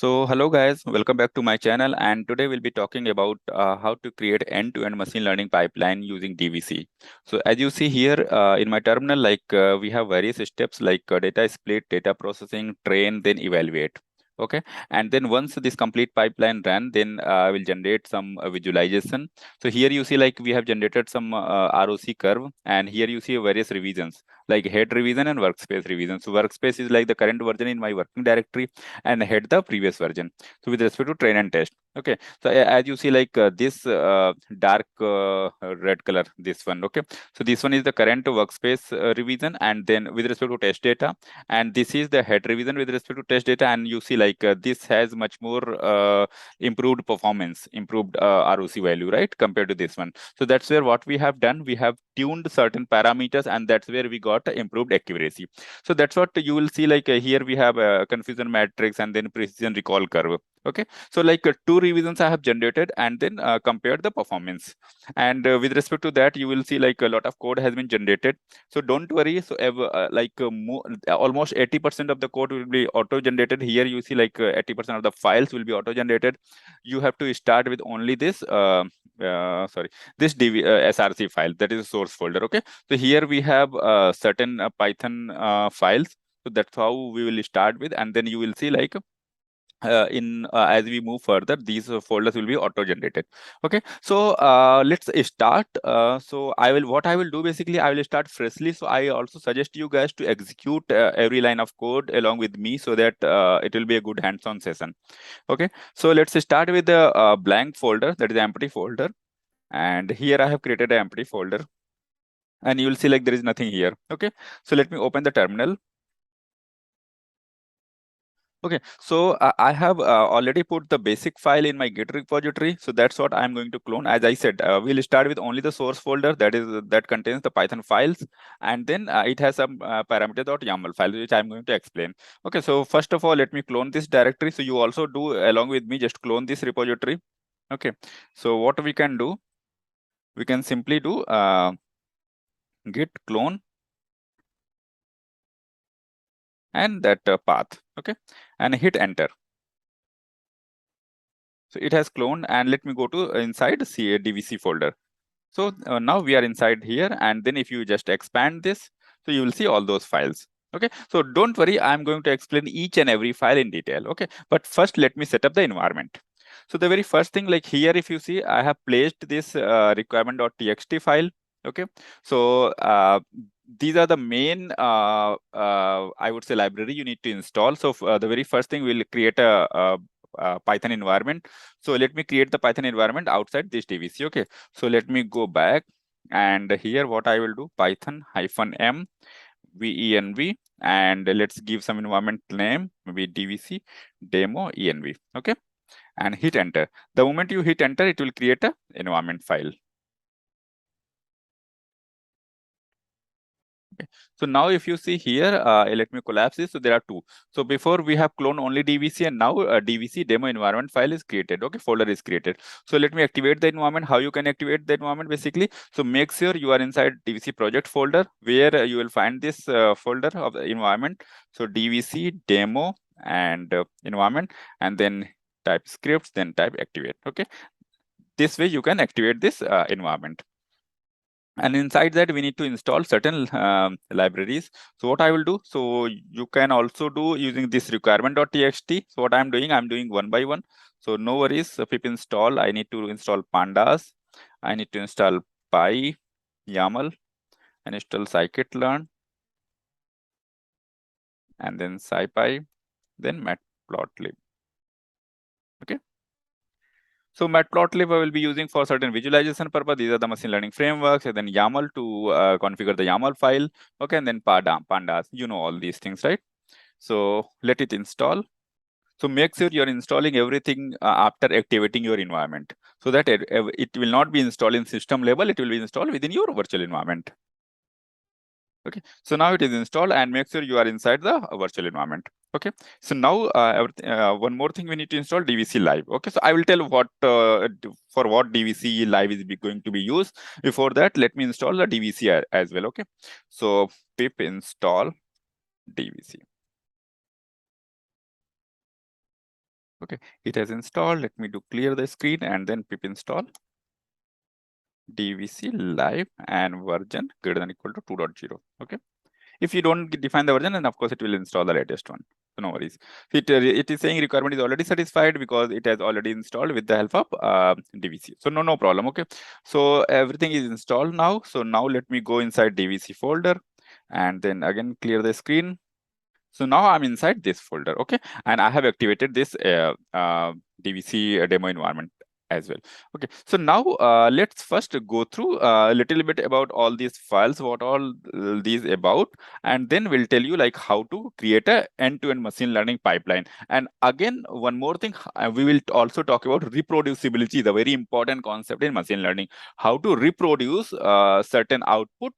So hello guys, welcome back to my channel, and today we'll be talking about how to create end-to-end machine learning pipeline using DVC. So as you see here in my terminal, we have various steps like data split, data processing, train, then evaluate. Okay, and then once this complete pipeline run, then I will generate some visualization. So here you see like we have generated some ROC curve, and here you see various revisions like head revision and workspace revision. So workspace is like the current version in my working directory, and head the previous version. So with respect to train and test. Okay, so as you see like this dark red color, this one. Okay, so this one is the current workspace revision, and then with respect to test data, and this is the head revision with respect to test data, and you see like this has much more improved performance, improved ROC value, right, compared to this one. So that's where what we have done, we have tuned certain parameters, and that's where we got improved accuracy. So that's what you will see like here we have a confusion matrix and then precision recall curve. Okay, so like two revisions I have generated and then compared the performance, and with respect to that you will see like a lot of code has been generated. So don't worry, so almost 80% of the code will be auto generated. Here you see like 80% of the files will be auto generated. You have to start with only this this src file, that is a source folder. Okay, so here we have certain Python files. So that's how we will start with, and then you will see like in as we move further, these folders will be auto generated. Okay, so let's start. So what I will do, basically I will start freshly. So I also suggest you guys to execute every line of code along with me, so that it will be a good hands-on session. Okay, so let's start with the blank folder, that is empty folder, and here I have created an empty folder, and you will see like there is nothing here. Okay, so let me open the terminal. Okay, so I have already put the basic file in my Git repository. So that's what I'm going to clone. As I said, we'll start with only the source folder, that contains the Python files, and then it has some parameter.yaml file which I'm going to explain. Okay, so first of all, let me clone this directory. So you also do along with me, just clone this repository. Okay, so what we can do, we can simply do git clone and that path. Okay, and hit enter. So it has cloned, and let me go to inside DVC folder. So now we are inside here, and then if you just expand this, so you will see all those files. Okay, so don't worry, I'm going to explain each and every file in detail. Okay, but first let me set up the environment. So the very first thing, like here, if you see, I have placed this requirement.txt file. Okay, so these are the main I would say library you need to install. So the very first thing, we'll create a Python environment. So let me create the Python environment outside this DVC. Okay, so let me go back, and here what I will do, Python -m VENV, and let's give some environment name, maybe DVC demo env. Okay, and hit enter. The moment you hit enter, it will create a environment file. Okay. So now if you see here, let me collapse this. So there are two. So before we have cloned only DVC, and now DVC demo environment file is created. Okay, folder is created. So let me activate the environment. How you can activate the environment, basically? So make sure you are inside DVC project folder, where you will find this folder of the environment. So DVC demo and environment, and then type scripts, then type activate. Okay, this way you can activate this environment. And inside that, we need to install certain libraries. So what I will do, so you can also do using this requirement.txt. So what I'm doing one by one. So no worries, pip install, I need to install pandas, I need to install YAML, and install scikit-learn, and then scipy, then matplotlib. Okay. So matplotlib I will be using for certain visualization purpose. These are the machine learning frameworks, and then YAML to configure the YAML file. Okay, and then pandas, you know all these things, right? So let it install. So make sure you're installing everything after activating your environment, so that it will not be installed in system level, it will be installed within your virtual environment. Okay, so now it is installed, and make sure you are inside the virtual environment. Okay, so now one more thing, we need to install DVC live. Okay, so I will tell what for what DVC live is going to be used. Before that, let me install the DVC as well. Okay, so pip install DVC. Okay, it has installed. Let me do clear the screen and then pip install dvc live and version greater than equal to 2.0. Okay, if you don't define the version, then of course it will install the latest one. So no worries. It is saying requirement is already satisfied because it has already installed with the help of dvc. So no problem. Okay, so everything is installed now. So now let me go inside dvc folder and then again clear the screen. So now I'm inside this folder, okay, and I have activated this DVC demo environment as well. Okay, so now let's first go through a little bit about all these files, what all these about, and then we'll tell you like how to create a end-to-end machine learning pipeline. And again, one more thing, we will also talk about reproducibility, the very important concept in machine learning, how to reproduce certain output.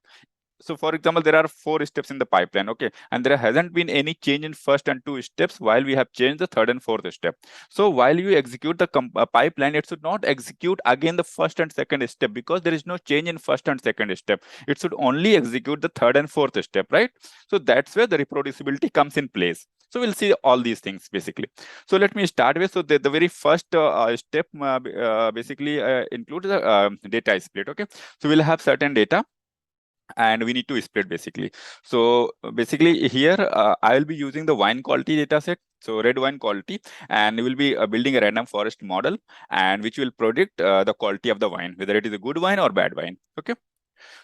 So for example, there are 4 steps in the pipeline, okay, and there hasn't been any change in first and 2 steps while we have changed the 3rd and 4th step. So while you execute the pipeline, it should not execute again the 1st and 2nd step because there is no change in 1st and 2nd step. It should only execute the 3rd and 4th step, right? So that's where the reproducibility comes in place. So we'll see all these things basically. So let me start with, so the very first step basically includes the data split, okay? So we'll have certain data and we need to split basically. So basically here I will be using the wine quality data set, so red wine quality, and we will be building a random forest model and which will predict the quality of the wine, whether it is a good wine or bad wine. Okay,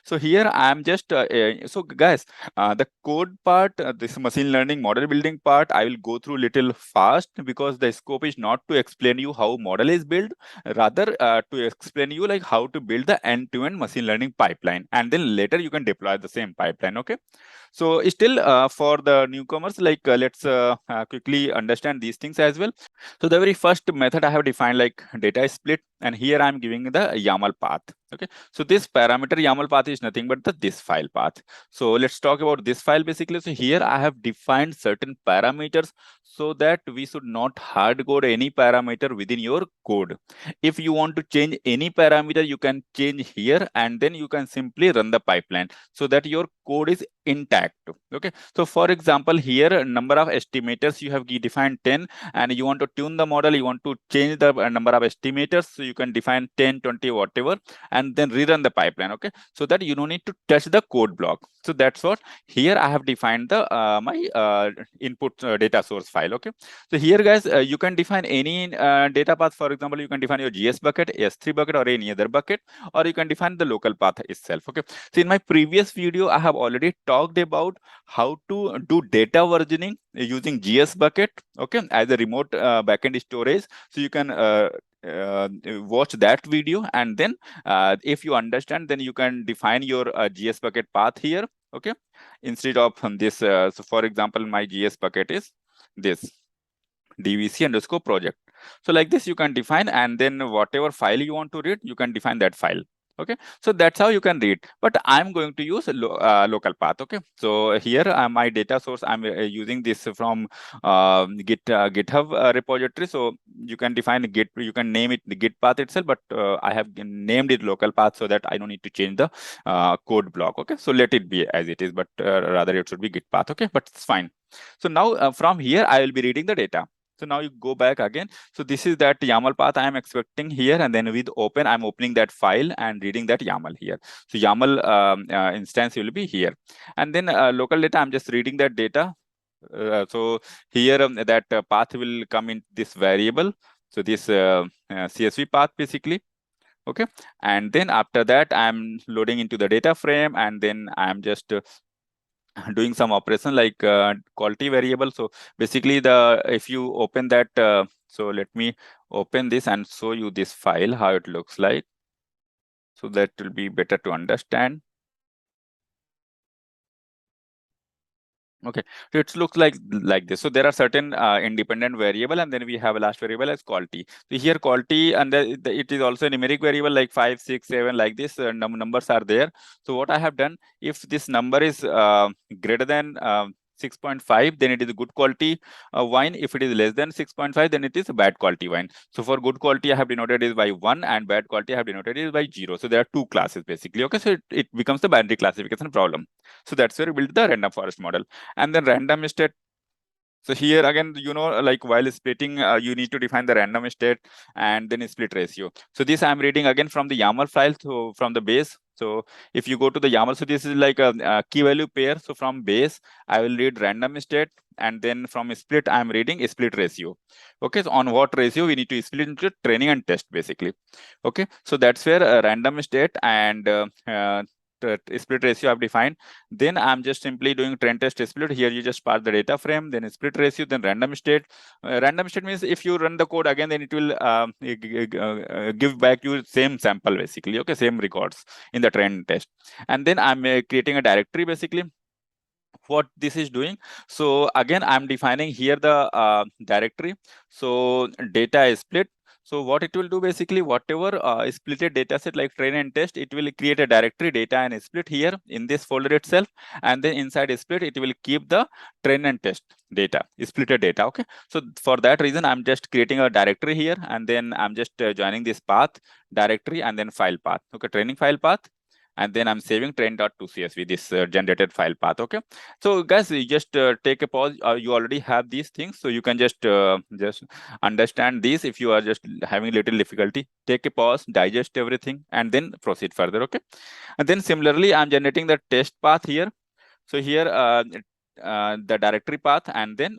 so here I am just so guys, the code part, this machine learning model building part, I will go through little fast because the scope is not to explain you how model is built, rather to explain you like how to build the end-to-end machine learning pipeline, and then later you can deploy the same pipeline. Okay, so still for the newcomers, like let's quickly understand these things as well. So the very first method I have defined like data split, and here I'm giving the YAML path. Okay, so this parameter YAML path is nothing but this file path. So let's talk about this file basically. So here I have defined certain parameters so that we should not hard code any parameter within your code. If you want to change any parameter, you can change here and then you can simply run the pipeline so that your code is intact. Okay, so for example, here number of estimators you have defined 10, and you want to tune the model, you want to change the number of estimators, so you can define 10, 20, whatever, and then rerun the pipeline. Okay, so that you don't need to touch the code block. So that's what here I have defined the my input data source file. Okay, so here guys, you can define any data path. For example, you can define your GS bucket, S3 bucket, or any other bucket, or you can define the local path itself. Okay, so in my previous video I have already talked about how to do data versioning using GS bucket, okay, as a remote backend storage. So you can watch that video, and then if you understand, then you can define your GS bucket path here. Okay, instead of this, so for example, my GS bucket is this dvc underscore project. So like this you can define, and then whatever file you want to read, you can define that file. Okay, so that's how you can read, but I'm going to use a local path. Okay, so here my data source, I'm using this from github repository. So you can define git, you can name it the git path itself, but I have named it local path so that I don't need to change the code block. Okay, so let it be as it is, but rather it should be git path. Okay, but it's fine. So now from here I will be reading the data. So now you go back again. So this is that YAML path I am expecting here, and then with open, I'm opening that file and reading that YAML here. So YAML instance will be here, and then local data, I'm just reading that data. So here that path will come in this variable. So this CSV path basically. Okay, and then after that, I'm loading into the data frame, and then I'm just doing some operation like quality variable. So basically the, if you open that, so let me open this and show you this file, how it looks like, so that will be better to understand. Okay, so it looks like this. So there are certain independent variable, and then we have a last variable as quality. So here quality, and it is also a numeric variable like 5, 6, 7, like this. Numbers are there. So what I have done, if this number is greater than 6.5, then it is a good quality wine. If it is less than 6.5, then it is a bad quality wine. So for good quality, I have denoted it by 1, and bad quality, I have denoted it by 0. So there are 2 classes basically. Okay, so it becomes the binary classification problem. So that's where we build the random forest model. And then random state, So here again, like while splitting, you need to define the random state and then split ratio. So this I'm reading again from the YAML file, so from the base. So if you go to the YAML, so this is like a key value pair. So from base, I will read random state, and then from split, I'm reading split ratio. Okay, so on what ratio we need to split into training and test basically. Okay, so that's where random state and split ratio I've defined. Then I'm just simply doing train test split. Here you just pass the data frame, then split ratio, then random state. Random state means if you run the code again, then it will give back you same sample basically. Okay, same records in the train test. And then I'm creating a directory basically. What this is doing, so again I'm defining here the directory. So data is split. So what it will do basically, whatever splitted data set like train and test, it will create a directory data and split here in this folder itself, and then inside split it will keep the train and test data, splitted data. Okay, so for that reason I'm just creating a directory here, and then I'm just joining this path directory and then file path. Okay, training file path, and then I'm saving train.2csv, this generated file path. Okay, so guys, you just take a pause. You already have these things, so you can just understand these. If you are just having little difficulty, take a pause, digest everything, and then proceed further. Okay, and then similarly, I'm generating the test path here. So here the directory path and then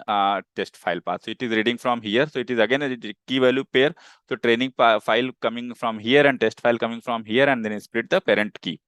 test file path. So it is reading from here. So it is again a key value pair. So training file coming from here and test file coming from here, and then split the parent key.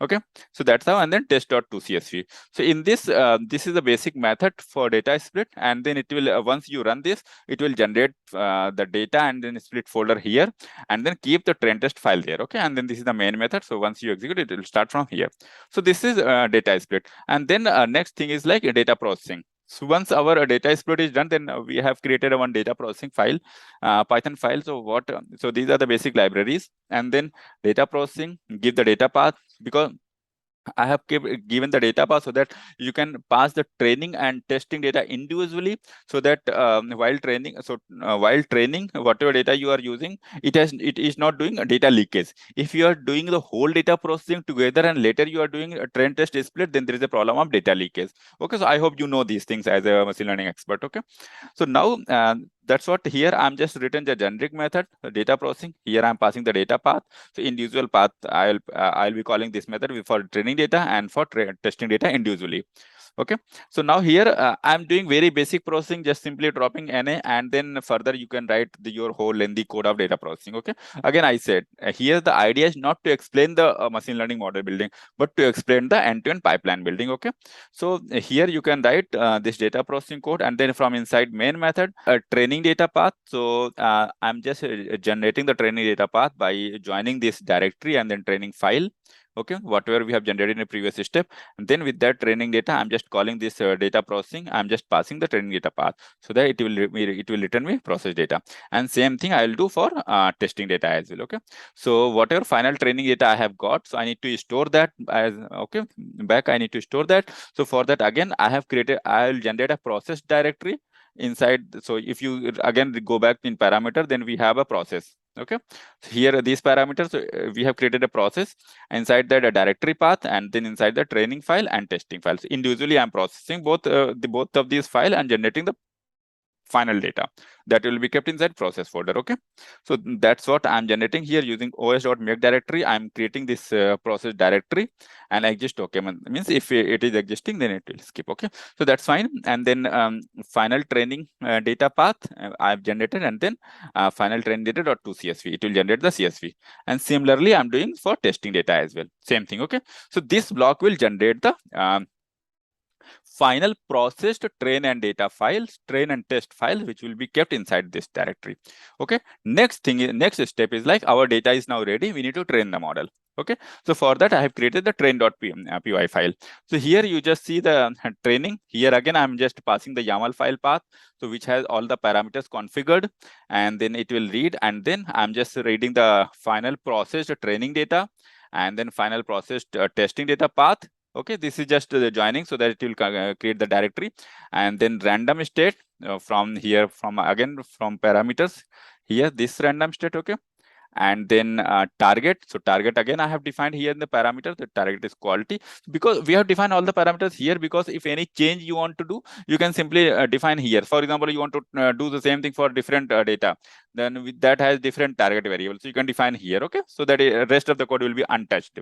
Okay, so that's how. And then test.2csv. So in this, this is the basic method for data split, and then it will once you run this, it will generate the data and then split folder here, and then keep the train test file there. Okay, and then this is the main method. So once you execute it, it will start from here. So this is data split, and then next thing is like data processing. So once our data split is done, then we have created a one data processing file, Python file. So what? So these are the basic libraries, and then data processing, give the data path, because I have given the data path so that you can pass the training and testing data individually, so that while training, whatever data you are using, it is not doing a data leakage. If you are doing the whole data processing together and later you are doing a train test split, then there is a problem of data leakage. Okay, so I hope you know these things as a machine learning expert. Okay, so now that's what here I'm just written the generic method, data processing. Here I'm passing the data path. So individual path, I'll be calling this method for training data and for testing data individually. Okay, so now here I'm doing very basic processing, just simply dropping NA, and then further you can write your whole lengthy code of data processing. Okay, again I said here the idea is not to explain the machine learning model building, but to explain the end-to-end pipeline building. Okay, so here you can write this data processing code, and then from inside main method, a training data path. So I'm just generating the training data path by joining this directory and then training file. Okay, whatever we have generated in the previous step, and then with that training data, I'm just calling this data processing. I'm just passing the training data path, so that it will return me process data. And same thing I will do for testing data as well. Okay, so whatever final training data I have got, so I need to store that as back. I need to store that. So for that, again, I will generate a process directory inside. So if you again go back in parameter, then we have a process. Okay, so here these parameters, we have created a process inside that, a directory path, and then inside the training file and testing files. Individually I'm processing both of these file and generating the final data that will be kept inside process folder. Okay, so that's what I'm generating here using os.make directory. I'm creating this process directory and exist. Okay, means if it is existing, then it will skip. Okay, so that's fine. And then final training data path I've generated, and then final training data dot to csv, it will generate the csv. And similarly I'm doing for testing data as well, same thing. Okay, so this block will generate the final processed train and data files, train and test files, which will be kept inside this directory. Okay, next step is like our data is now ready. We need to train the model. Okay, so for that I have created the train.py file. So here you just see the training. Here again I'm just passing the YAML file path, so which has all the parameters configured, and then it will read, and then I'm just reading the final processed training data and then final processed testing data path. Okay, this is just the joining, so that it will create the directory, and then random state from here, from parameters here, this random state. Okay, And then target. So target, again, I have defined here in the parameter. The target is quality, because we have defined all the parameters here, because if any change you want to do, you can simply define here. For example, you want to do the same thing for different data, then that has different target variables, so you can define here. Okay, so that rest of the code will be untouched.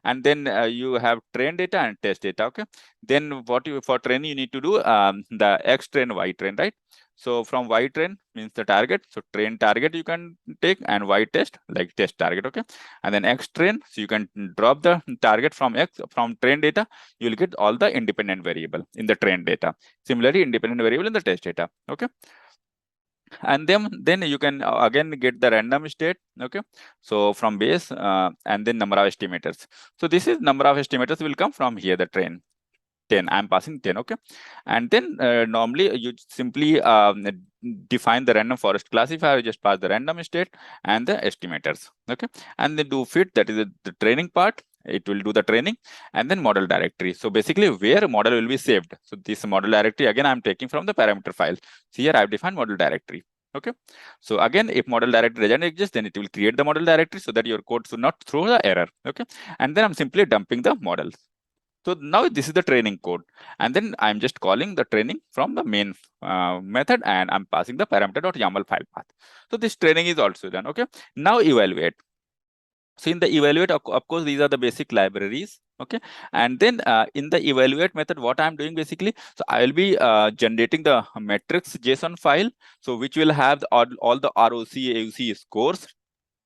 And then you have train data and test data. Okay, then what you, for training, you need to do the X train, Y train, right? So from Y train means the target, so train target you can take, and Y test like test target. Okay, and then X train, so you can drop the target from X, from train data, you will get all the independent variable in the train data. Similarly, independent variable in the test data. Okay, and then you can again get the random state. Okay, so from base and then number of estimators. So this is number of estimators will come from here, the train 10. I'm passing 10. Okay, and then normally you simply define the random forest classifier. You just pass the random state and the estimators. Okay, and then do fit, that is the training part. It will do the training, and then model directory. So basically where model will be saved. So this model directory, again, I'm taking from the parameter file. So here I've defined model directory. Okay, so again, if model directory doesn't exist, then it will create the model directory so that your code should not throw the error. Okay, and then I'm simply dumping the models. So now this is the training code, and then I'm just calling the training from the main method, and I'm passing the parameter.yaml file path. So this training is also done. Okay, now evaluate. So in the evaluate, of course, these are the basic libraries. Okay, and then in the evaluate method, what I'm doing basically, so I will be generating the metrics JSON file, so which will have all the ROC, AUC scores,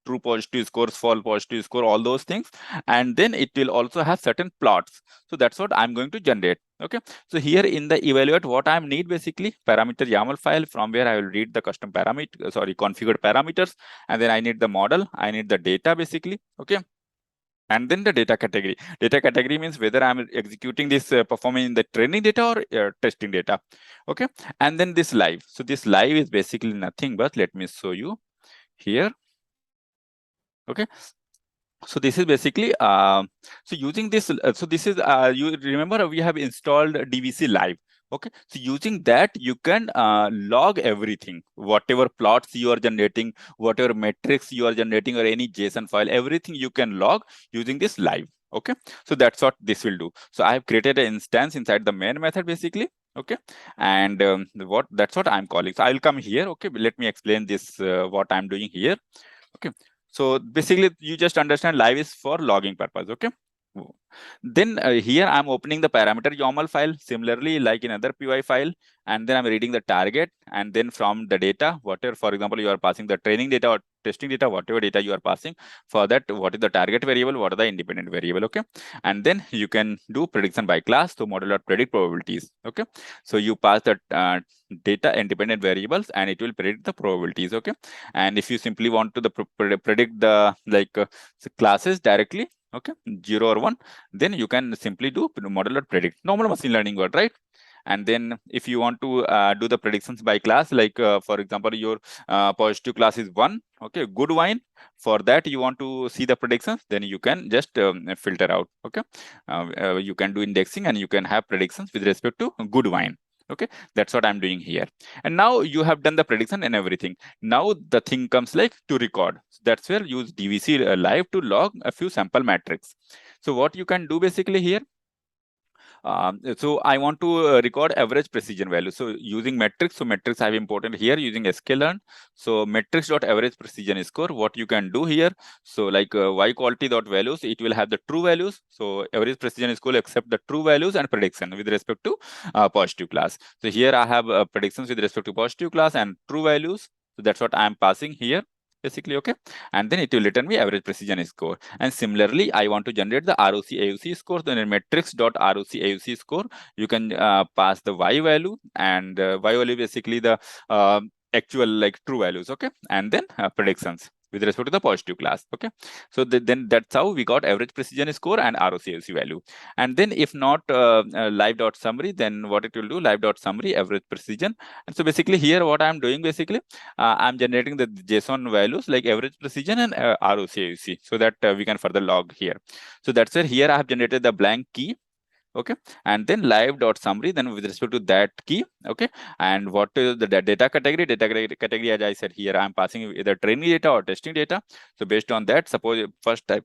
true positive scores, false positive score, all those things. And then it will also have certain plots. So that's what I'm going to generate. Okay, so here in the evaluate, what I need basically, parameter YAML file, from where I will read the custom parameter, configured parameters, and then I need the model, I need the data basically. Okay, and then the data category. Data category means whether I'm executing this performing in the training data or testing data. Okay, and then this live. So this live is basically nothing but, let me show you here. Okay, so this is basically so using this, so this is you remember we have installed DVC live. Okay, so using that you can log everything, whatever plots you are generating, whatever metrics you are generating, or any JSON file, everything you can log using this live. Okay, so that's what this will do. So I have created an instance inside the main method basically. Okay, and that's what I'm calling. So I'll come here. Okay, let me explain this what I'm doing here. Okay, so basically you just understand live is for logging purpose. Okay, then here I'm opening the parameter YAML file, similarly like in other py file, and then I'm reading the target, and then from the data, whatever, for example, you are passing the training data or testing data, whatever data you are passing, for that, what is the target variable, what are the independent variable. Okay, and then you can do prediction by class, so model.predict probabilities. Okay, so you pass the data independent variables, and it will predict the probabilities. Okay, and if you simply want to predict the classes directly, okay, 0 or 1, then you can simply do model.predict, normal machine learning word, right? And then if you want to do the predictions by class, for example, your positive class is 1, okay, good wine, for that you want to see the predictions, then you can just filter out. Okay, you can do indexing, and you can have predictions with respect to good wine. Okay, that's what I'm doing here. And now you have done the prediction and everything. Now the thing comes like to record. That's where use DVC live to log a few sample metrics. So what you can do basically here, so I want to record average precision value. So using metrics, so metrics I have imported here using sklearn. So metrics.average precision score, what you can do here, so y quality dot values, it will have the true values. So average precision score accept the true values and prediction with respect to positive class. So here I have predictions with respect to positive class and true values. So that's what I am passing here basically. Okay, and then it will return me average precision score. And similarly, I want to generate the ROC AUC score. Then in metrics.ROC AUC score, you can pass the y value, and y value basically the actual true values. Okay, and then predictions with respect to the positive class. Okay, so then that's how we got average precision score and ROC AUC value. And then if not live.summary, then what it will do, live.summary average precision. And so basically here what I'm doing basically, I'm generating the JSON values like average precision and ROC AUC, so that we can further log here. So that's where here I have generated the blank key. Okay, and then live dot summary, then with respect to that key. Okay, and what is the data category, as I said here, I'm passing either training data or testing data. So based on that, suppose first type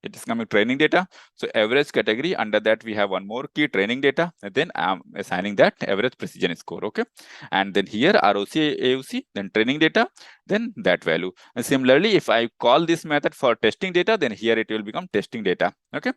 it is coming training data, so average category, under that we have one more key, training data, and then I'm assigning that average precision score. Okay, and then here ROC AUC, then training data, then that value. And similarly, if I call this method for testing data, then here it will become testing data. Okay,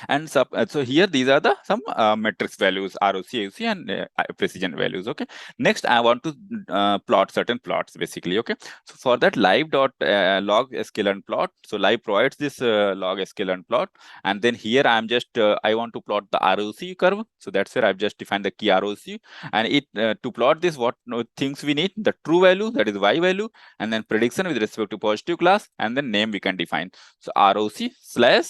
and so here these are the some metrics values, ROC, AUC, and precision values. Okay, next I want to plot certain plots basically. Okay, so for that, live dot log sklearn plot, so live provides this log sklearn plot, and then here I'm just I want to plot the ROC curve, so that's where I've just defined the key ROC, and it to plot this, what things we need: the true value, that is Y value, and then prediction with respect to positive class, and then name we can define. So ROC slash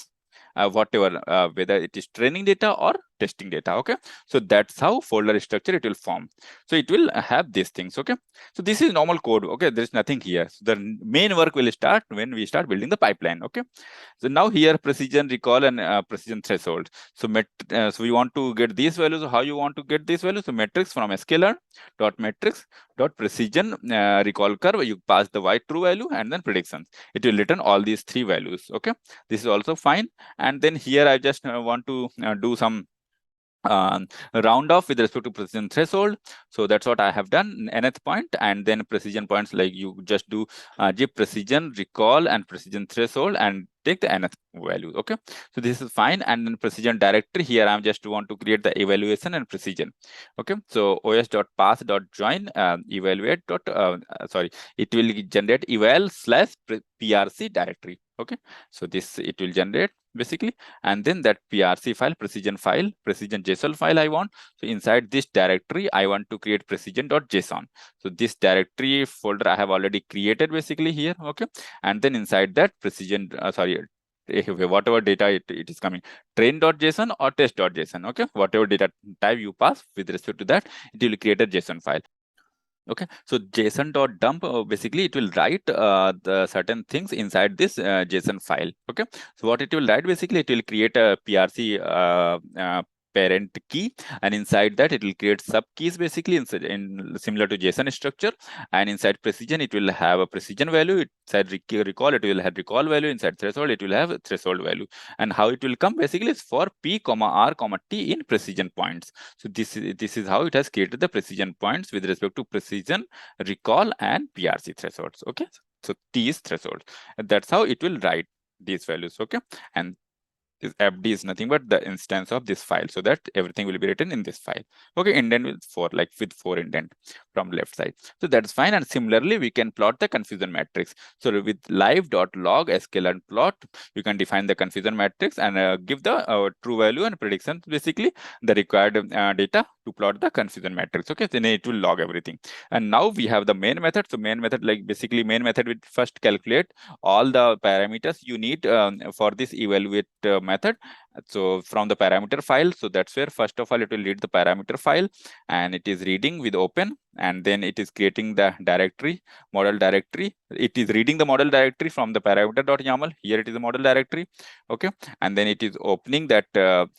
whatever, whether it is training data or testing data. Okay, so that's how folder structure it will form. So it will have these things. Okay, so this is normal code. Okay, there is nothing here. So the main work will start when we start building the pipeline. Okay, so now here precision recall and precision threshold. So so we want to get these values. How you want to get these values? So metrics from sklearn dot metrics dot precision recall curve, you pass the Y true value and then predictions. It will return all these three values. Okay, this is also fine. And then here I just want to do some uh, round off with respect to precision threshold. So that's what I have done, nth point, and then precision points, like you just do give precision recall and precision threshold and take the nth value. Okay, so this is fine. And then precision directory, here I'm just want to create the evaluation and precision. Okay, so os.path.join evaluate dot sorry, it will generate eval slash prc directory. Okay, so this it will generate basically, and then that prc file, precision JSON file I want. So inside this directory I want to create precision.json. So this directory folder I have already created basically here. Okay, and then inside that precision whatever data it is coming, train.json or test.json. Okay, whatever data type you pass with respect to that, it will create a JSON file. Okay, so json.dump, basically it will write the certain things inside this JSON file. Okay, so what it will write, basically it will create a PRC parent key, and inside that it will create sub keys basically in similar to JSON structure. And inside precision it will have a precision value, inside recall it will have recall value, inside threshold it will have a threshold value. And how it will come basically is for p comma r comma t in precision points. So this is how it has created the precision points with respect to precision, recall, and PRC thresholds. Okay, so T is threshold, and that's how it will write these values. Okay, and this fd is nothing but the instance of this file, so that everything will be written in this file. Okay, indent with four indent from left side, so that's fine. And similarly we can plot the confusion matrix. So with live.log sklearn plot, you can define the confusion matrix and give the true value and predictions, basically the required data to plot the confusion matrix. Okay, then it will log everything. And now we have the main method. So main method, like basically main method will first calculate all the parameters you need for this evaluate method. So from the parameter file, so that's where first of all it will read the parameter file, and it is reading with open, and then it is creating the directory, model directory. It is reading the model directory from the parameter.yaml. Here it is a model directory. Okay, and then it is opening that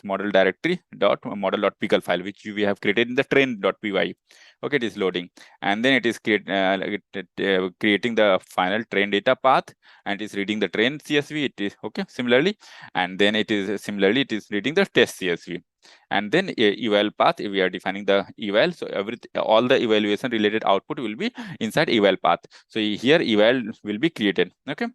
model directory dot model.pickle file, which we have created in the train.py. Okay, it is loading, and then it is creating the final train data path, and it is reading the train CSV. It is okay similarly, and then it is similarly it is reading the test CSV. And then eval path, we are defining the eval. So all the evaluation related output will be inside eval path. So here eval will be created. Okay,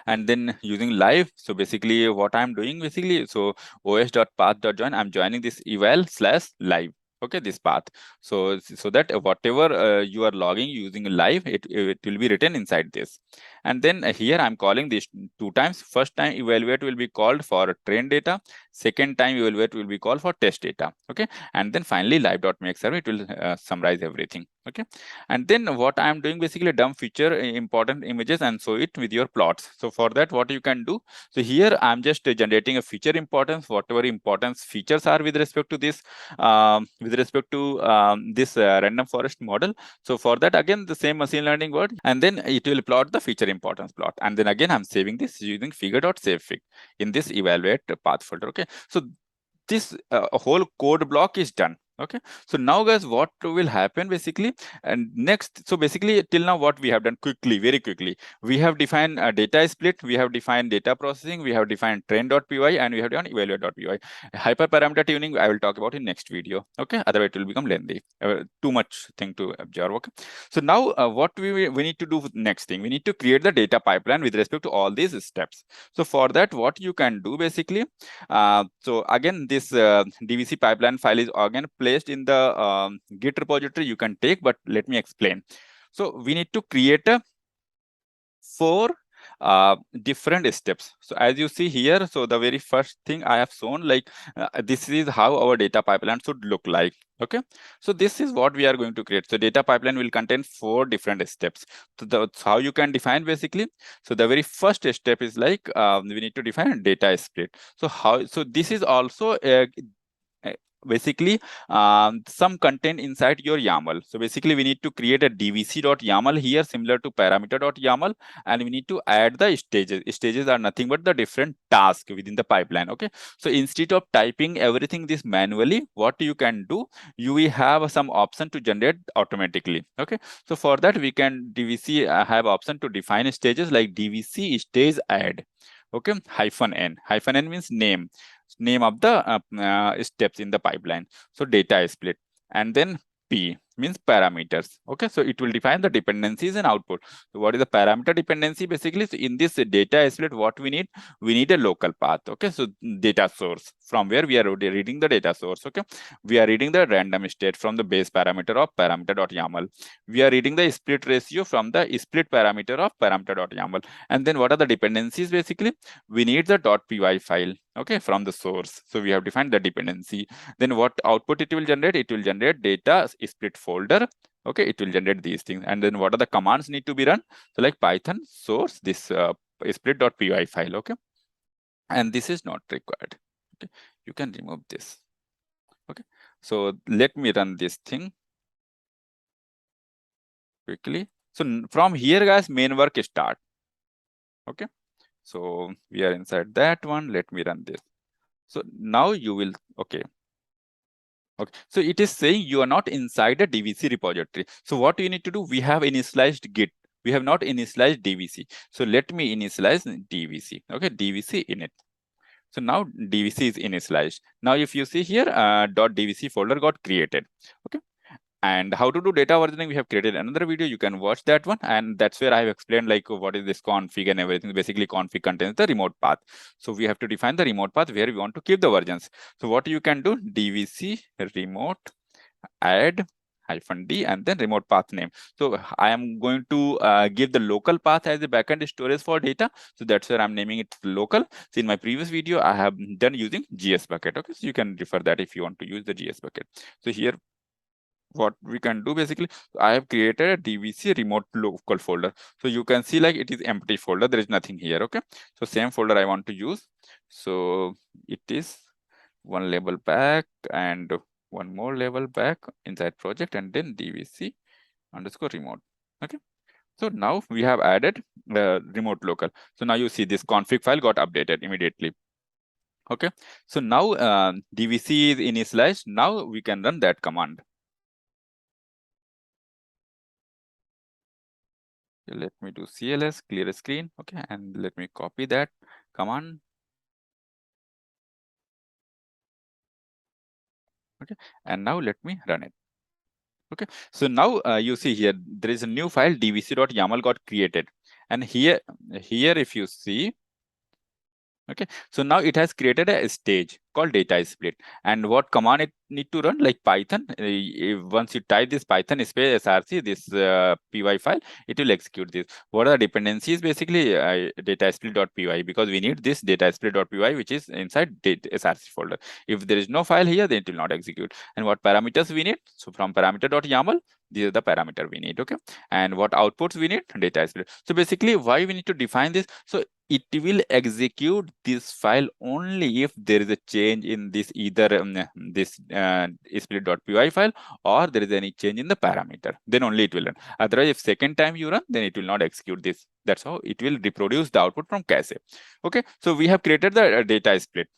and then using live, so basically what I'm doing basically, so os.path.join, I'm joining this eval slash live. Okay, this path, so that whatever you are logging using live, it will be written inside this. And then here I'm calling this two times. First time evaluate will be called for train data, second time evaluate will be called for test data. Okay, and then finally live.makeServe, it will summarize everything. Okay, and then what I am doing, basically dump feature important images and show it with your plots. So for that, what you can do, so here I'm just generating a feature importance, whatever importance features are with respect to this random forest model. So for that, again the same machine learning word, and then it will plot the feature importance plot, and then again I'm saving this using figure.savefig in this evaluate path folder. Okay, so this whole code block is done. Okay, so now guys, what will happen basically, and next, so basically till now what we have done quickly, very quickly, we have defined data split, we have defined data processing, we have defined trend.py, and we have done evaluate.py. Hyperparameter tuning I will talk about in next video. Okay, otherwise it will become lengthy, too much thing to observe. Okay, so now what we need to do next thing, we need to create the data pipeline with respect to all these steps. So for that, what you can do basically, so again, this DVC pipeline file is again placed in the Git repository. You can take, but let me explain. So we need to create a 4 different steps. So as you see here, so the very first thing I have shown, like this is how our data pipeline should look like. Okay, so this is what we are going to create. So data pipeline will contain 4 different steps. So that's how you can define basically. So the very first step is like we need to define data split. So how? So this is also uh, basically some content inside your YAML. So basically we need to create a dvc.yaml here, similar to parameter.yaml, and we need to add the stages. Stages are nothing but the different tasks within the pipeline. Okay, so instead of typing everything this manually, what you can do, you will have some option to generate automatically. Okay, so for that we can dvc have option to define stages like dvc stage add. Okay, -n means name of the steps in the pipeline. So data split, and then P means parameters. Okay, so it will define the dependencies and output. So what is the parameter dependency basically? So in this data split, what we need a local path. Okay, so data source from where we are reading the data source. Okay, we are reading the random state from the base parameter of parameter.yaml. We are reading the split ratio from the split parameter of parameter.yaml. And then what are the dependencies basically? We need the .py file, okay, from the source. So we have defined the dependency. Then what output it will generate? It will generate data split folder. Okay, it will generate these things. And then what are the commands need to be run? So like Python source this split.py file. Okay, and this is not required. Okay, you can remove this. Okay, so let me run this thing quickly. So from here guys, main work start. Okay, so we are inside that one. Let me run this. So now you will, okay. Okay, so it is saying you are not inside a DVC repository. So what you need to do, we have initialized Git. We have not initialized DVC. So let me initialize DVC. Okay, DVC init. So now DVC is initialized. Now if you see here, .dvc folder got created. Okay, and how to do data versioning, we have created another video. You can watch that one, and that's where I have explained like what is this config and everything. Basically config contains the remote path, so we have to define the remote path where we want to keep the versions. So what you can do, dvc remote add -d and then remote path name. So I am going to give the local path as a backend storage for data, so that's where I'm naming it local. So in my previous video I have done using gs bucket. Okay, so you can refer that if you want to use the gs bucket. So here what we can do basically, I have created a dvc remote local folder. So you can see like it is empty folder, there is nothing here. Okay, so same folder I want to use. So it is one level back and one more level back inside project, and then dvc underscore remote. Okay, so now we have added remote local. So now you see this config file got updated immediately. Okay, so now dvc is initialized. Now we can run that command. Let me do cls clear screen. Okay, and let me copy that command. Okay, and now let me run it. Okay, so now you see here there is a new file dvc.yaml got created, and here if you see, okay, so now it has created a stage called data split. And what command it need to run, like Python, once you type this Python space src this py file, it will execute this. What are the dependencies? Basically data split.py, because we need this data split.py which is inside src folder. If there is no file here, then it will not execute. And what parameters we need? So from parameter.yaml, these are the parameter we need. Okay, and what outputs we need? Data split. So basically why we need to define this? So it will execute this file only if there is a change in this either this split.py file, or there is any change in the parameter, then only it will run. Otherwise, if second time you run, then it will not execute this. That's how it will reproduce the output from cache. Okay, so we have created the data split.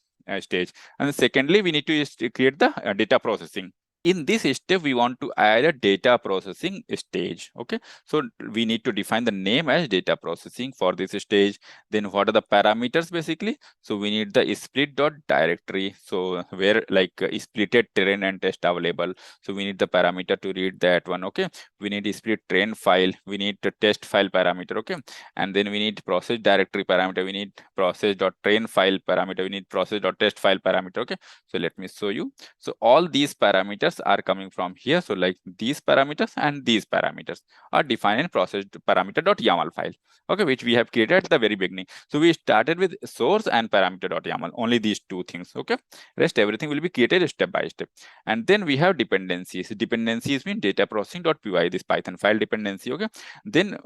stage. And secondly, we need to create the data processing. In this step, we want to add a data processing stage. Okay, so we need to define the name as data processing for this stage. Then what are the parameters basically? So we need the split dot directory, so where like splitted train and test available. So we need the parameter to read that one. Okay, we need a split train file, we need the test file parameter. Okay, and then we need process directory parameter, we need process dot train file parameter, we need process dot test file parameter. Okay, so let me show you. So all these parameters are coming from here. So like these parameters and these parameters are defined in process parameter.yaml file. Okay, which we have created at the very beginning. So we started with source and parameter.yaml, only these two things. Okay, rest everything will be created step by step. And then we have dependencies. Dependencies mean data processing.py, this Python file dependency. Okay, then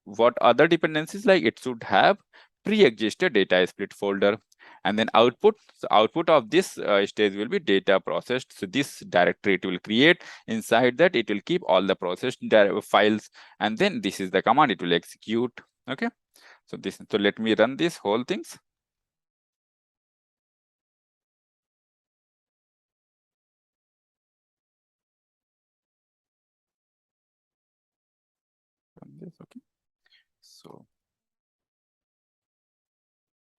what other dependencies, like it should have pre-existed data split folder. And then output, so output of this stage will be data processed. So this directory it will create, inside that it will keep all the processed files, and then this is the command it will execute. Okay, so this, so let me run this whole things. Run this. Okay, so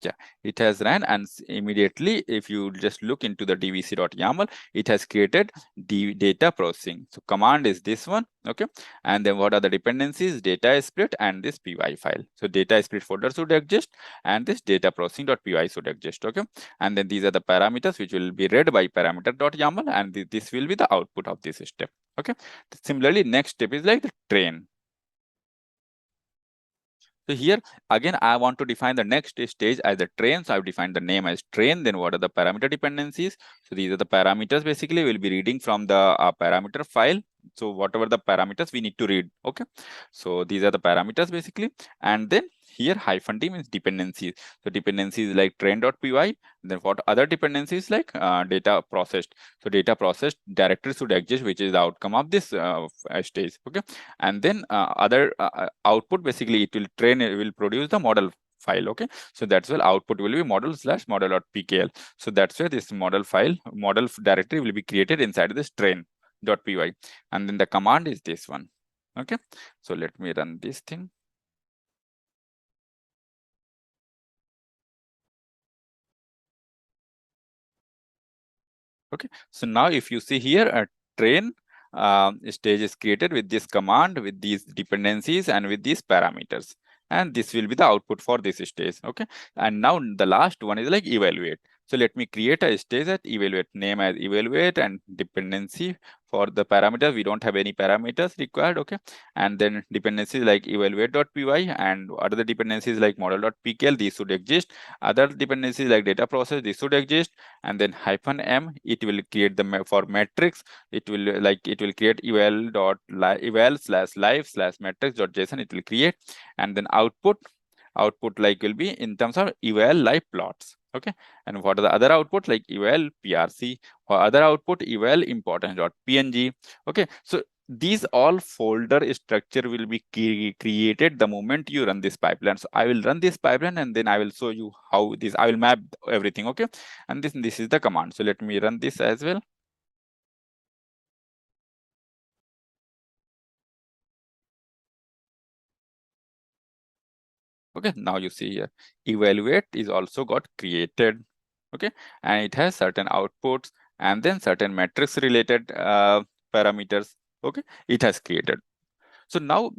yeah, it has ran, and immediately if you just look into the dvc.yaml, it has created data processing. So command is this one. Okay, and then what are the dependencies? Data split and this py file. So data split folder should exist, and this data processing.py should exist. Okay, and then these are the parameters which will be read by parameter.yaml, and this will be the output of this step. Okay, similarly next step is like the train. So here again, I want to define the next stage as the train. So I've defined the name as train. Then what are the parameter dependencies? So these are the parameters basically we'll be reading from the parameter file. So whatever the parameters we need to read. Okay. So these are the parameters basically. And then here -d means dependencies. So dependencies like train.py. Then what other dependencies like data processed. So data processed directory should exist, which is the outcome of this stage. Okay, and then other output basically it will train, it will produce the model file. Okay, so that's why output will be model/model.pkl. So that's why this model file, model directory will be created inside this train.py, and then the command is this one. Okay, so let me run this thing. Okay, so now if you see here, a train stage is created with this command, with these dependencies, and with these parameters, and this will be the output for this stage. Okay, and now the last one is like evaluate. So let me create a stage at evaluate, name as evaluate, and dependency for the parameters. We don't have any parameters required. Okay, and then dependencies like evaluate.py, and other dependencies like model.pkl, these should exist. Other dependencies like data process, this should exist. And then -m, it will create the for matrix, it will it will create eval/live/matrix.json, it will create. And then output like will be in terms of eval live plots. Okay, and what are the other output, like eval prc, or other output eval importance.png. Okay, so these all folder structure will be created the moment you run this pipeline. So I will run this pipeline, and then I will show you how this, I will map everything. Okay, and this is the command. So let me run this as well. Okay, now you see here, evaluate is also got created. Okay, and it has certain outputs, and then certain metrics related parameters. Okay, it has created. So now,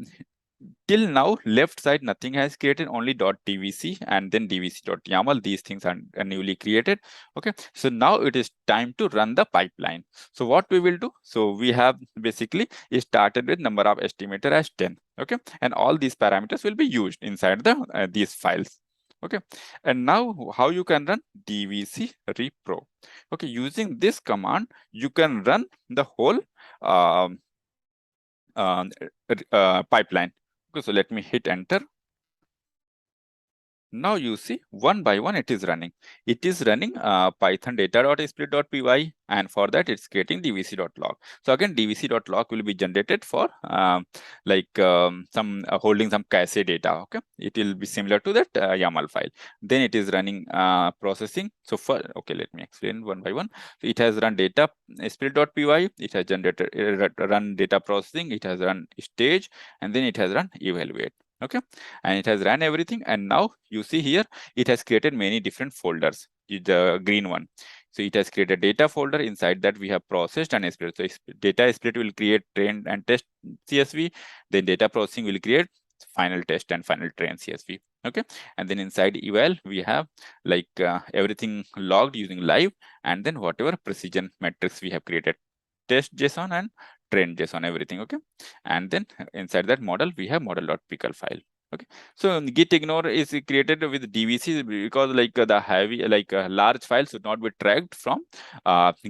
till now, left side nothing has created, only .dvc and then dvc.yaml. These things are newly created. Okay, so now it is time to run the pipeline. So what we will do? So we have basically started with number of estimator as 10. Okay, and all these parameters will be used inside the these files. Okay, and now how you can run dvc repro. Okay, using this command, you can run the whole um, pipeline. Okay, so let me hit enter. Now you see one by one it is running. It is running python data.split.py, and for that it's creating dvc.log. So again dvc.log will be generated for some holding some cache data. Okay, it will be similar to that YAML file. Then it is running processing. So for okay, let me explain one by one. So it has run data split.py, it has generated run data processing, it has run stage, and then it has run evaluate. Okay, and it has run everything, and now you see here it has created many different folders, the green one. So it has created data folder. Inside that we have processed and split. So data split will create train and test CSV, then data processing will create final test and final train CSV. Okay, and then inside eval we have everything logged using live, and then whatever precision metrics we have created, test JSON and train JSON, everything. Okay, and then inside that model we have model.pickle file. Okay, so git ignore is created with dvc because the heavy large files should not be tracked from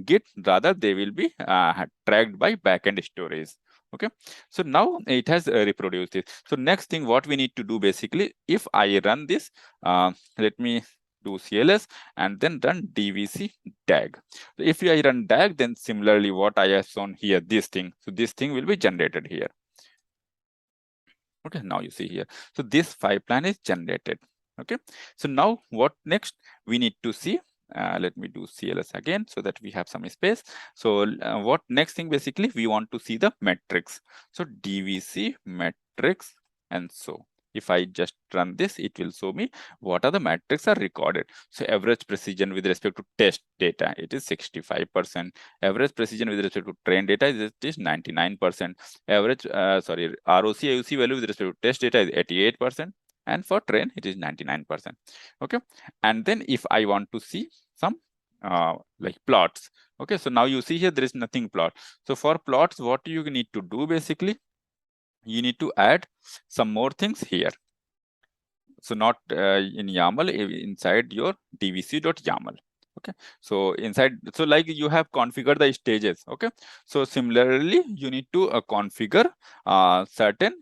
git, rather they will be tracked by backend storage. Okay, so now it has reproduced it. So next thing what we need to do, basically, if I run this, let me do cls and then run dvc tag. So if I run tag, then similarly what I have shown here, this thing, so this thing will be generated here. Okay, now you see here, so this pipeline is generated. Okay, so now what next we need to see, let me do cls again so that we have some space. So what next thing, basically we want to see the metrics. So dvc metrics, and so if I just run this, it will show me what are the metrics are recorded. So average precision with respect to test data, it is 65%. Average precision with respect to train data is, it is 99%. Average ROC AUC value with respect to test data is 88%, and for train it is 99%. Okay, and then if I want to see some plots, okay, so now you see here there is nothing plot. So for plots, what you need to do, basically you need to add some more things here. So not in YAML, inside your dvc.yaml. Okay, so inside, so like you have configured the stages. Okay, so similarly you need to configure certain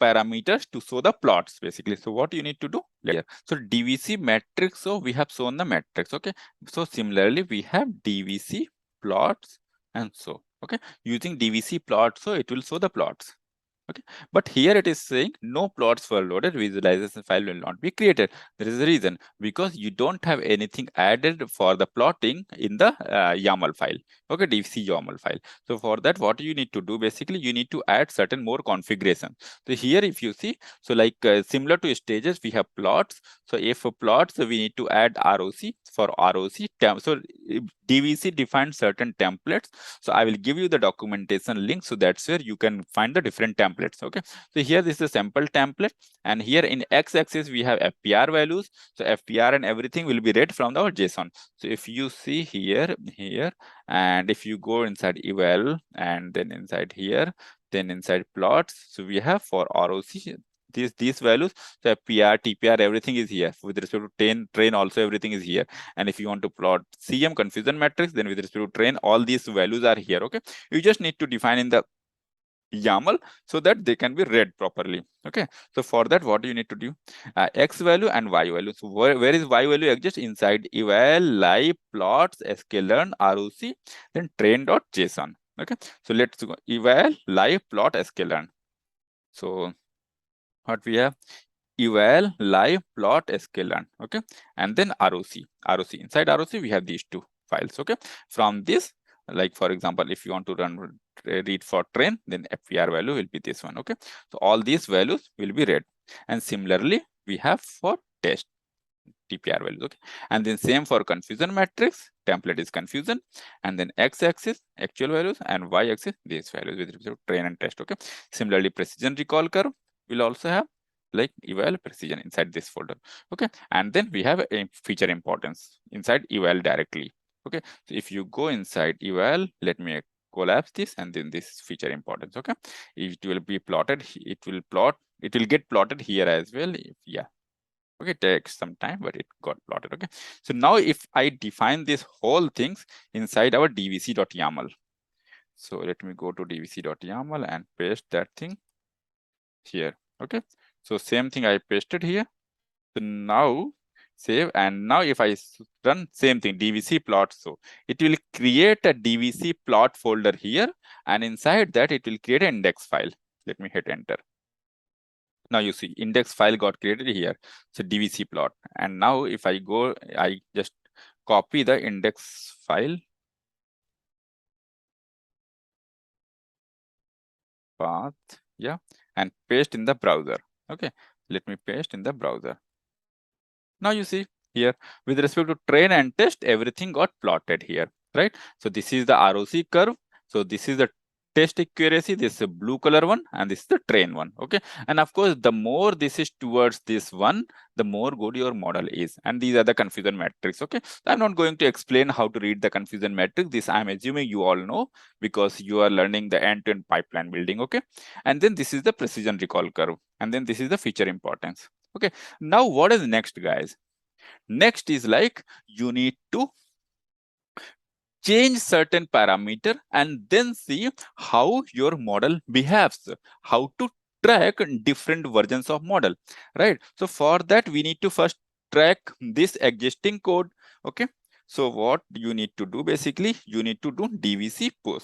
parameters to show the plots, basically. So what you need to do here, so dvc metrics, so we have shown the metrics. Okay, so similarly we have dvc plots, and so okay, using dvc plots, so it will show the plots. Okay, but here it is saying no plots were loaded, visualization file will not be created. There is a reason, because you don't have anything added for the plotting in the YAML file. Okay, dvc YAML file. So for that, what you need to do, basically you need to add certain more configuration. So here if you see, so similar to stages, we have plots. So if for plots, we need to add roc. For roc so dvc defines certain templates. So I will give you the documentation link, so that's where you can find the different templates. Okay, so here this is a sample template, and here in x-axis we have fpr values. So fpr and everything will be read from our JSON. So if you see here, and if you go inside eval, and then inside here, then inside plots, so we have for roc these values. So PR, TPR, everything is here. With respect to train also everything is here. And if you want to plot CM confusion matrix, then with respect to train, all these values are here. Okay, you just need to define in the YAML so that they can be read properly. Okay, so for that, what do you need to do? X value and Y value. So where is Y value exists? Inside eval, live, plots, sklearn, ROC, then train.json. Okay, so let's go eval, live, plot, sklearn. So what we have? Eval, live, plot, sklearn. Okay, and then roc. Inside roc we have these two files. Okay, from this, like for example, if you want to read for train, then fpr value will be this one. Okay, so all these values will be read, and similarly we have for test TPR values. Okay, and then same for confusion matrix, template is confusion, and then x-axis actual values, and y-axis these values with respect to train and test. Okay, similarly precision recall curve will also have like eval precision inside this folder. Okay, and then we have a feature importance inside eval directly. Okay, so if you go inside eval, let me collapse this, and then this feature importance. Okay, it will be plotted, it will get plotted here as well. Yeah, okay, takes some time, but it got plotted. Okay, so now if I define this whole things inside our dvc.yaml, so let me go to dvc.yaml and paste that thing here. Okay, so same thing I pasted here. So now save, and now if I run same thing, dvc plot, so it will create a dvc plot folder here, and inside that it will create an index file. Let me hit enter. Now you see index file got created here. So dvc plot, and now if I go, I just copy the index file path, yeah, and paste in the browser. Okay, let me paste in the browser. Now you see here, with respect to train and test, everything got plotted here, right? So this is the ROC curve. So this is the test accuracy, this is a blue color one, and this is the train one. Okay, and of course, the more this is towards this one, the more good your model is. And these are the confusion metrics. Okay, so I'm not going to explain how to read the confusion metric. This I'm assuming you all know, because you are learning the end-to-end pipeline building. Okay, and then this is the precision recall curve, and then this is the feature importance. Okay, now what is next, guys? Next is like you need to change certain parameter and then see how your model behaves, how to track different versions of model, right? So for that, we need to first track this existing code. Okay, so what you need to do, basically, you need to do dvc push.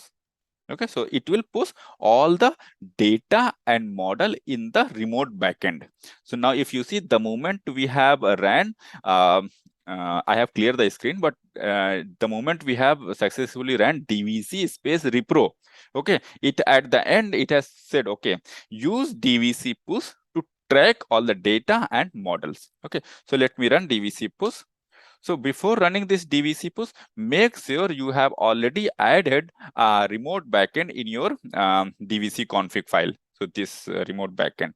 Okay, so it will push all the data and model in the remote backend. So now if you see, the moment we have ran, I have cleared the screen, but the moment we have successfully ran dvc space repro, okay, it at the end, it has said, okay, use dvc push to track all the data and models. Okay, so let me run dvc push. So before running this DVC push, make sure you have already added a remote backend in your DVC config file. So this remote backend,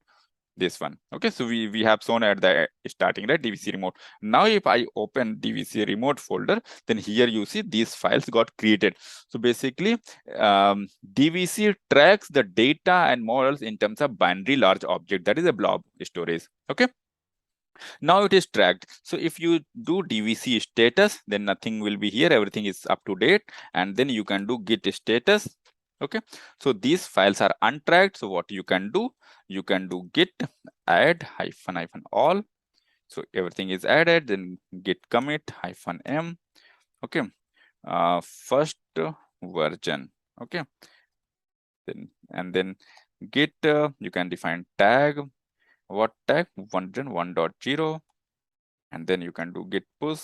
this one. Okay, so we have shown at the starting, right, DVC remote. Now if I open DVC remote folder, then here you see these files got created. So basically, DVC tracks the data and models in terms of binary large object, that is a blob storage. Okay, now it is tracked. So if you do dvc status, then nothing will be here, everything is up to date, and then you can do git status. Okay, so these files are untracked. So what you can do, git add hyphen all. So everything is added, then git commit -m. Okay, first version. Okay, then and then git, you can define tag. What tag? Version 1.0. And then you can do git push.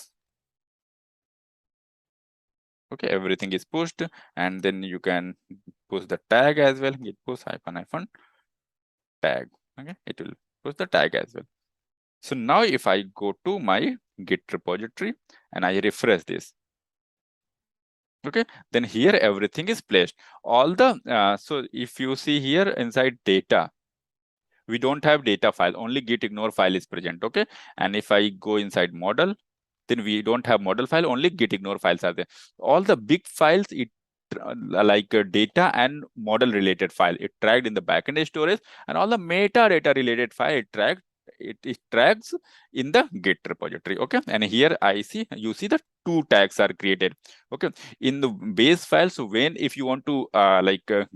Okay, everything is pushed, and then you can push the tag as well, git push -hyphen tag. Okay, it will push the tag as well. So now if I go to my git repository and I refresh this, okay, then here everything is placed. All the so if you see here inside data, we don't have data file, only git ignore file is present. Okay, and if I go inside model, then we don't have model file, only git ignore files are there. All the big files, it like data and model related file, it tracked in the backend storage, and all the metadata related file it tracks in the git repository. Okay, and here I see, you see the two tags are created. Okay, in the base file, so when if you want to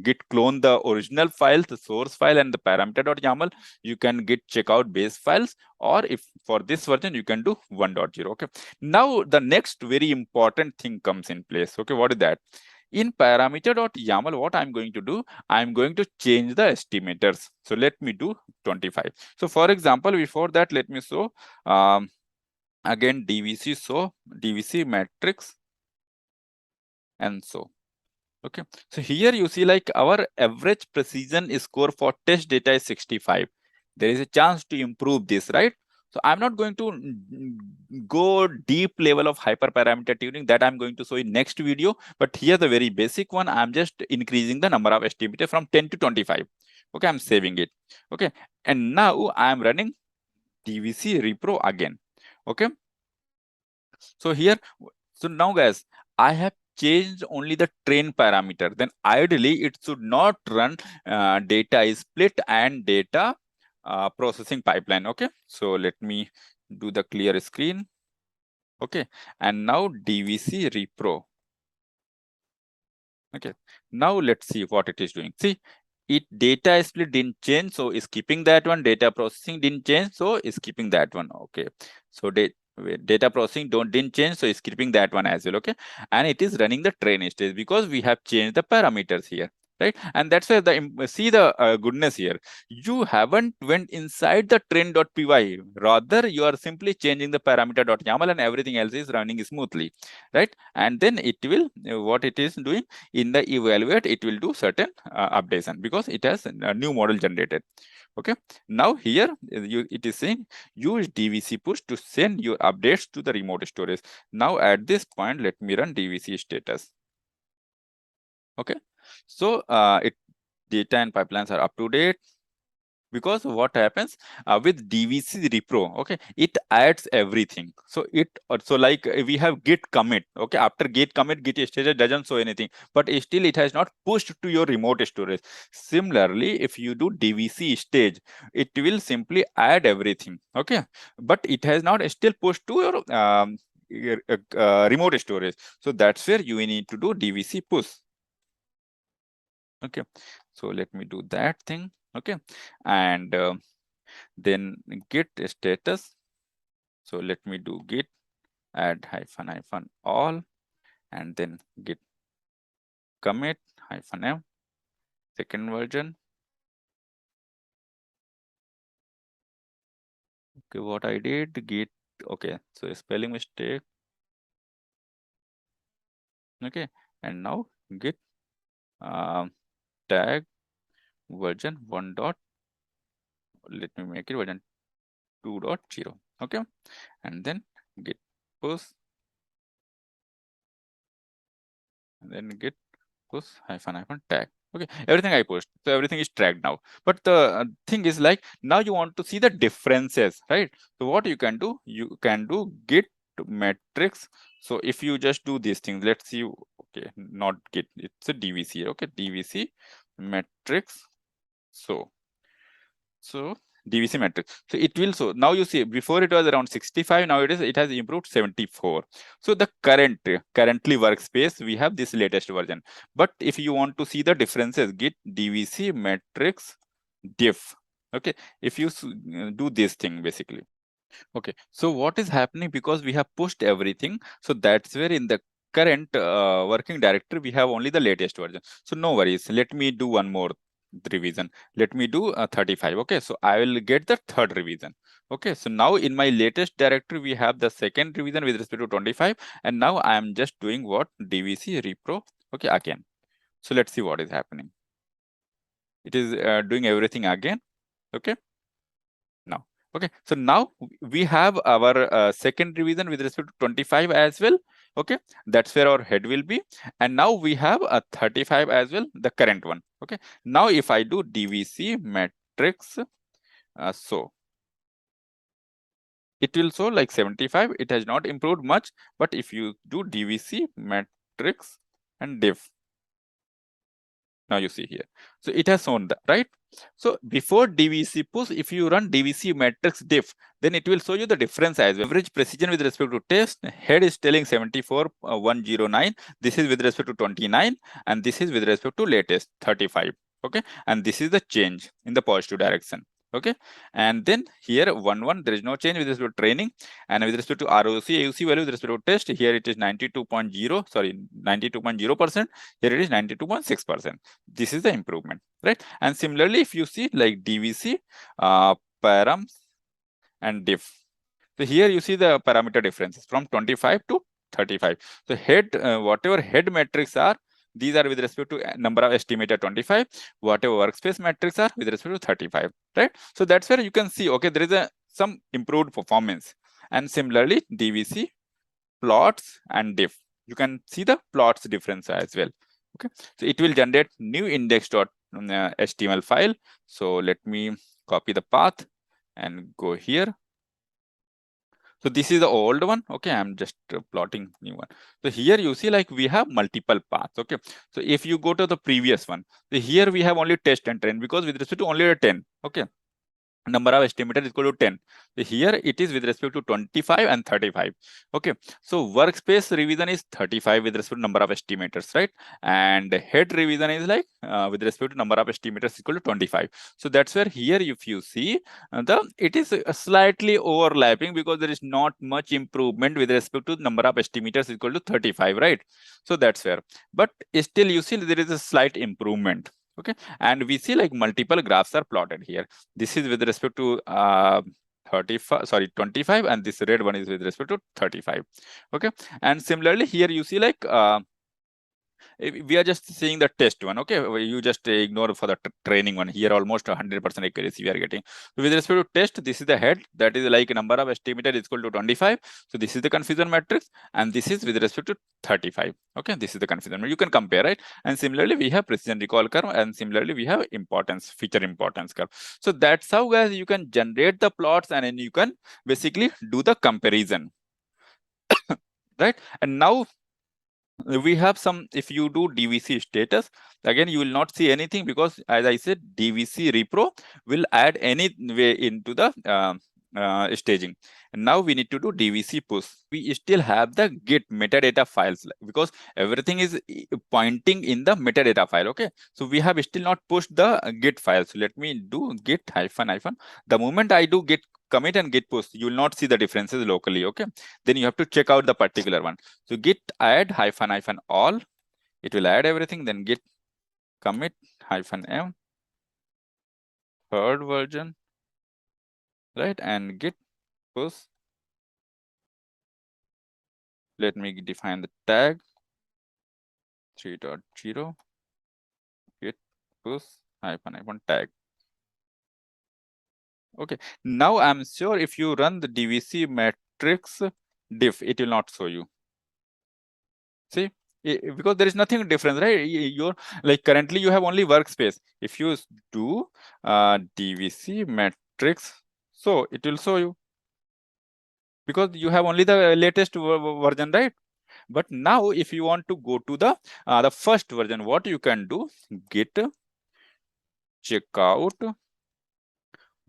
git clone the original files, the source file and the parameter.yaml, you can git check out base files, or if for this version you can do 1.0. Okay, now the next very important thing comes in place. Okay, what is that? In parameter.yaml, what I'm going to do, I'm going to change the estimators. So let me do 25. So for example, before that, let me show again dvc, so dvc matrix, and so. Okay, so here you see like our average precision score for test data is 65. There is a chance to improve this, right? So I'm not going to go deep level of hyperparameter tuning, that I'm going to show in next video. But here the very basic one, I'm just increasing the number of estimators from 10 to 25. Okay, I'm saving it. Okay, and now I'm running DVC repro again. Okay, so here, so now guys, I have changed only the train parameter. Then ideally it should not run data is split and data processing pipeline. Okay, so let me do the clear screen. Okay, and now DVC repro. Okay, now let's see what it is doing. See, it data split didn't change, so skipping that one. Data processing didn't change, so skipping that one. Okay, so data processing didn't change, so skipping that one as well. Okay, and it is running the train stage because we have changed the parameters here, right? And that's where see the goodness here. You haven't went inside the train.py, rather you are simply changing the parameter.yaml and everything else is running smoothly, right? And then it will what it is doing in the evaluate, it will do certain updation because it has a new model generated. Okay, now here it is saying use dvc push to send your updates to the remote storage. Now at this point, let me run dvc status. Okay, so it data and pipelines are up to date. Because what happens with dvc repro, okay, it adds everything. So it so like we have git commit. Okay, after git commit, git status doesn't show anything, but still it has not pushed to your remote storage. Similarly, if you do dvc stage, it will simply add everything. Okay, but it has not still pushed to your remote storage. So that's where you need to do dvc push. Okay, so let me do that thing. Okay, and then git status. So let me do git add ---- all, and then git commit -m second version. Okay, what I did git, okay, so spelling mistake. Okay, and now git tag version 1 dot, let me make it version 2.0. Okay, and then git push, and then git push -tag. Okay, everything I pushed, so everything is tracked now. But the thing is, like, now you want to see the differences, right? So what you can do git metrics. So if you just do these things, let's see. Okay, not git, it's a dvc. Okay, dvc metrics. So dvc metrics, so it will, so now you see, before it was around 65, now it has improved 74. So the currently workspace, we have this latest version. But if you want to see the differences, git dvc metrics diff. Okay, if you do this thing basically. Okay, so what is happening, because we have pushed everything, so that's where in the current working directory we have only the latest version. So no worries, let me do one more revision. Let me do 35. Okay, so I will get the third revision. Okay, so now in my latest directory we have the second revision with respect to 25, and now I am just doing what, dvc repro. Okay, again. So let's see what is happening. It is doing everything again. Okay, now. Okay, so now we have our second revision with respect to 25 as well. Okay, that's where our head will be. And now we have a 35 as well, the current one. Okay, now if I do dvc metrics, so it will show like 75. It has not improved much, but if you do dvc metrics and diff, now you see here, so it has shown that, right? So before dvc push, if you run dvc matrix diff, then it will show you the difference as well. Average precision with respect to test, head is telling 74,109. This is with respect to 29, and this is with respect to latest 35. Okay, and this is the change in the positive direction. Okay, and then here 1 there is no change with respect to training, and with respect to ROC AUC value with respect to test, here it is 92.0, sorry, 92.0%. Here it is 92.6%. This is the improvement, right? And similarly, if you see like dvc params and diff, so here you see the parameter differences from 25 to 35. So head, whatever head metrics are, these are with respect to number of estimator 25. Whatever workspace metrics are with respect to 35, right? So that's where you can see, okay, there is some improved performance. And similarly, dvc plots and diff, you can see the plots difference as well. Okay, so it will generate new index.html file. So let me copy the path and go here. So this is the old one. Okay, I'm just plotting new one. So here you see like we have multiple paths. Okay, so if you go to the previous one, so here we have only test and train, because with respect to only a 10. Okay, number of estimators is equal to 10. So here it is with respect to 25 and 35. Okay, so workspace revision is 35 with respect to number of estimators, right? And head revision is like with respect to number of estimators equal to 25. So that's where here if you see it is slightly overlapping because there is not much improvement with respect to number of estimators equal to 35, right? So that's where, but still you see there is a slight improvement. Okay, and we see like multiple graphs are plotted here. This is with respect to 25, and this red one is with respect to 35. Okay, and similarly here you see like we are just seeing the test one. Okay, you just ignore for the training one. Here almost 100% accuracy we are getting. So with respect to test, this is the head, that is like number of estimated is equal to 25. So this is the confusion matrix, and this is with respect to 35. Okay, this is the confusion. You can compare, right? And similarly we have precision recall curve, and similarly we have feature importance curve. So that's how guys you can generate the plots, and then you can basically do the comparison. Right, and now we have some, if you do DVC status, again you will not see anything, because as I said, DVC repro will add any way into the staging. And now we need to do DVC push. We still have the git metadata files, because everything is pointing in the metadata file. Okay, so we have still not pushed the git file. So let me do git -. The moment I do git commit and git push, you will not see the differences locally. Okay, then you have to check out the particular one. So git add -all, it will add everything. Then git commit -m, third version, right? And git push. Let me define the tag 3.0 git push -tag. Okay, now I'm sure if you run the DVC matrix diff, it will not show you. See, because there is nothing different, right? You're like currently you have only workspace. If you do DVC matrix, so it will show you, because you have only the latest version, right? But now if you want to go to the first version, what you can do, git checkout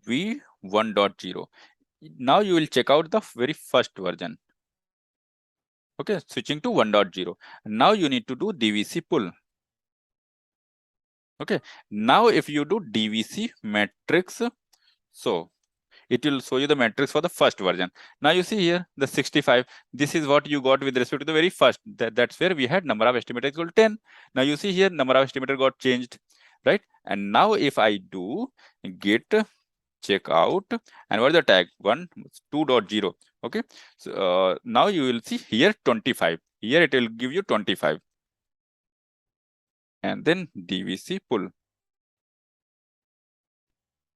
v1.0. Now you will check out the very first version. Okay, switching to 1.0. Now you need to do DVC pull. Okay, now if you do DVC matrix, so it will show you the matrix for the first version. Now you see here the 65. This is what you got with respect to the very first. That's where we had number of estimator equal to 10. Now you see here number of estimator got changed, right? And now if I do git checkout, and what is the tag 2.0. Okay, so now you will see here 25. Here it will give you 25, and then DVC pull.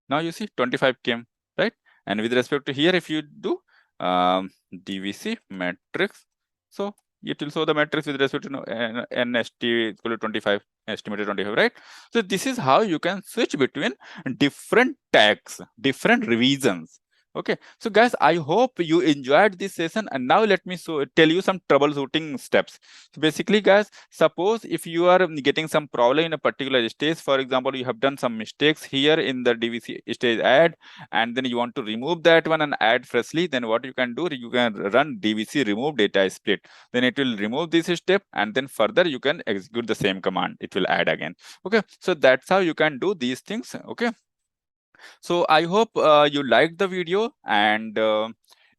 Now you see 25 came, right? And with respect to here, if you do DVC matrix, so it will show the matrix with respect to NST equal to 25, estimated 25, right? So this is how you can switch between different tags, different revisions. Okay, so guys, I hope you enjoyed this session, and now let me tell you some troubleshooting steps. So basically, guys, suppose if you are getting some problem in a particular stage, for example, you have done some mistakes here in the DVC stage add, and then you want to remove that one and add freshly, then what you can do, you can run DVC remove data split. Then it will remove this step, and then further you can execute the same command. It will add again. Okay, so that's how you can do these things. Okay. So I hope you liked the video, and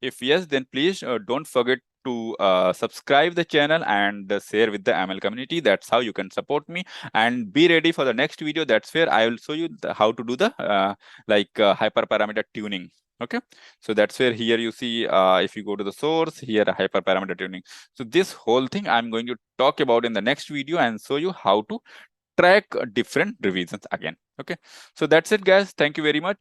if yes, then please don't forget to subscribe the channel and share with the ML community. That's how you can support me, and be ready for the next video. That's where I will show you how to do the hyperparameter tuning. Okay, so that's where here you see if you go to the source, here hyperparameter tuning. So this whole thing I'm going to talk about in the next video and show you how to track different revisions again. Okay, so that's it, guys. Thank you very much.